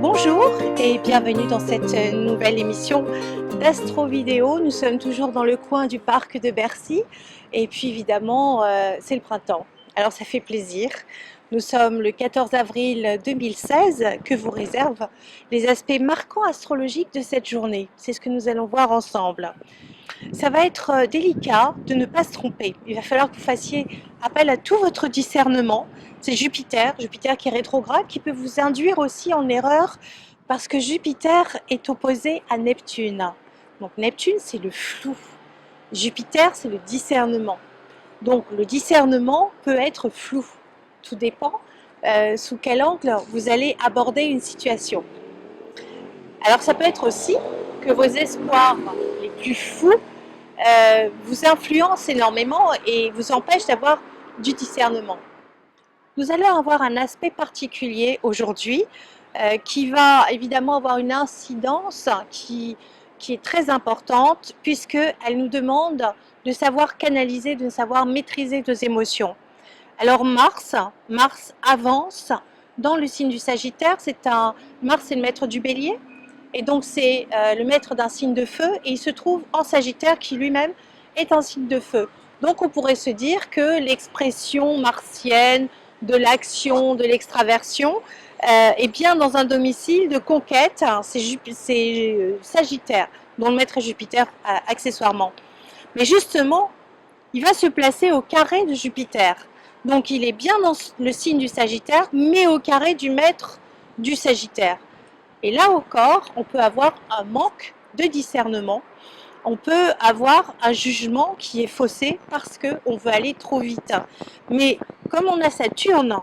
Bonjour et bienvenue dans cette nouvelle émission d'Astro Vidéo. Nous sommes toujours dans le coin du parc de Bercy et puis évidemment c'est le printemps. Alors ça fait plaisir. Nous sommes le 14 avril 2016 que vous réservent les aspects marquants astrologiques de cette journée. C'est ce que nous allons voir ensemble. Ça va être délicat de ne pas se tromper. Il va falloir que vous fassiez appel à tout votre discernement. C'est Jupiter qui est rétrograde, qui peut vous induire aussi en erreur parce que Jupiter est opposé à Neptune. Donc Neptune, c'est le flou. Jupiter, c'est le discernement. Donc le discernement peut être flou. Tout dépend sous quel angle vous allez aborder une situation. Alors ça peut être aussi que vos espoirs les plus fous vous influencent énormément et vous empêchent d'avoir du discernement. Nous allons avoir un aspect particulier aujourd'hui qui va évidemment avoir une incidence qui est très importante puisqu'elle nous demande de savoir canaliser, de savoir maîtriser nos émotions. Alors Mars avance dans le signe du Sagittaire. Mars c'est le maître du Bélier et donc c'est le maître d'un signe de feu et il se trouve en Sagittaire qui lui-même est un signe de feu. Donc on pourrait se dire que l'expression martienne de l'action, de l'extraversion est bien dans un domicile de conquête, c'est Sagittaire dont le maître est Jupiter accessoirement. Mais justement il va se placer au carré de Jupiter. Donc il est bien dans le signe du Sagittaire mais au carré du maître du Sagittaire. Et là encore, on peut avoir un manque de discernement, on peut avoir un jugement qui est faussé parce qu'on veut aller trop vite. Mais comme on a Saturne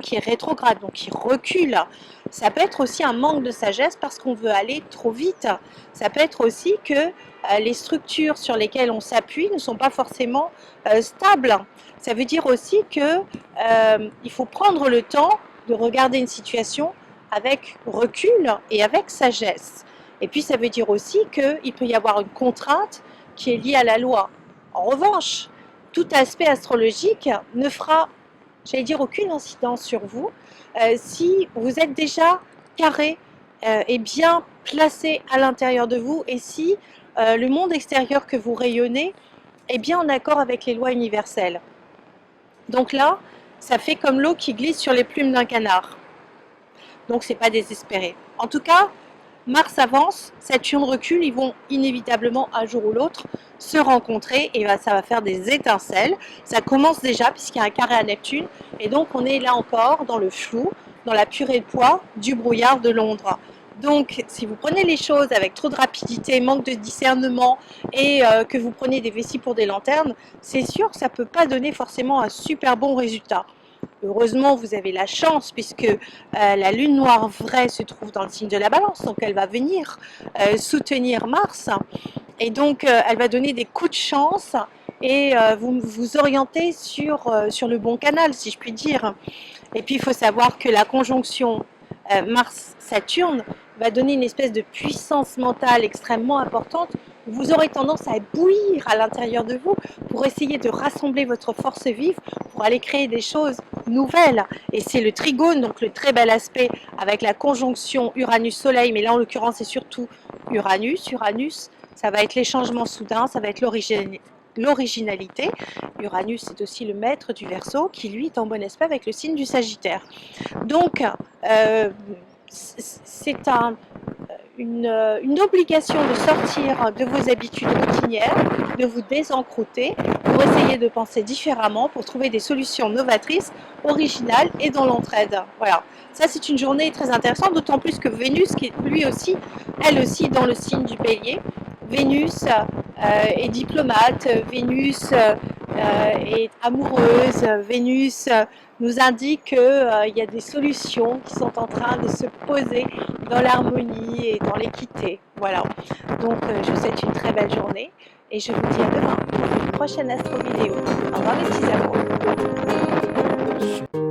qui est rétrograde, donc qui recule, ça peut être aussi un manque de sagesse parce qu'on veut aller trop vite. Ça peut être aussi que les structures sur lesquelles on s'appuie ne sont pas forcément stables. Ça veut dire aussi qu'il faut prendre le temps de regarder une situation avec recul et avec sagesse. Et puis ça veut dire aussi qu'il peut y avoir une contrainte qui est liée à la loi. En revanche, tout aspect astrologique ne fera, j'allais dire, aucune incidence sur vous si vous êtes déjà carré et bien placé à l'intérieur de vous et si le monde extérieur que vous rayonnez est bien en accord avec les lois universelles. Donc là, ça fait comme l'eau qui glisse sur les plumes d'un canard. Donc c'est pas désespéré. En tout cas, Mars avance, Saturne recule, ils vont inévitablement un jour ou l'autre se rencontrer et ça va faire des étincelles. Ça commence déjà puisqu'il y a un carré à Neptune et donc on est là encore dans le flou, dans la purée de poids du brouillard de Londres. Donc si vous prenez les choses avec trop de rapidité, manque de discernement et que vous prenez des vessies pour des lanternes, c'est sûr que ça ne peut pas donner forcément un super bon résultat. Heureusement, vous avez la chance puisque la lune noire vraie se trouve dans le signe de la balance, donc elle va venir soutenir Mars et donc elle va donner des coups de chance et vous orienter sur le bon canal, si je puis dire. Et puis il faut savoir que la conjonction Mars-Saturne va donner une espèce de puissance mentale extrêmement importante. Vous aurez tendance à bouillir à l'intérieur de vous pour essayer de rassembler votre force vive pour aller créer des choses nouvelles. Et c'est le trigone, donc le très bel aspect avec la conjonction Uranus-Soleil, mais là en l'occurrence c'est surtout Uranus. Uranus, ça va être les changements soudains, ça va être l'originalité. Uranus est aussi le maître du Verseau qui lui est en bon aspect avec le signe du Sagittaire. Donc c'est une obligation de sortir de vos habitudes routinières, de vous désencrouter pour essayer de penser différemment, pour trouver des solutions novatrices, originales et dans l'entraide. Voilà, ça c'est une journée très intéressante, d'autant plus que Vénus, qui est lui aussi, elle aussi dans le signe du Bélier, Vénus est diplomate, Vénus est amoureuse, Vénus nous indique qu'il y a des solutions qui sont en train de se poser dans l'harmonie et dans l'équité. Voilà, donc je vous souhaite une très belle journée et je vous dis à demain pour une prochaine astro vidéo. Au revoir mes petits amours.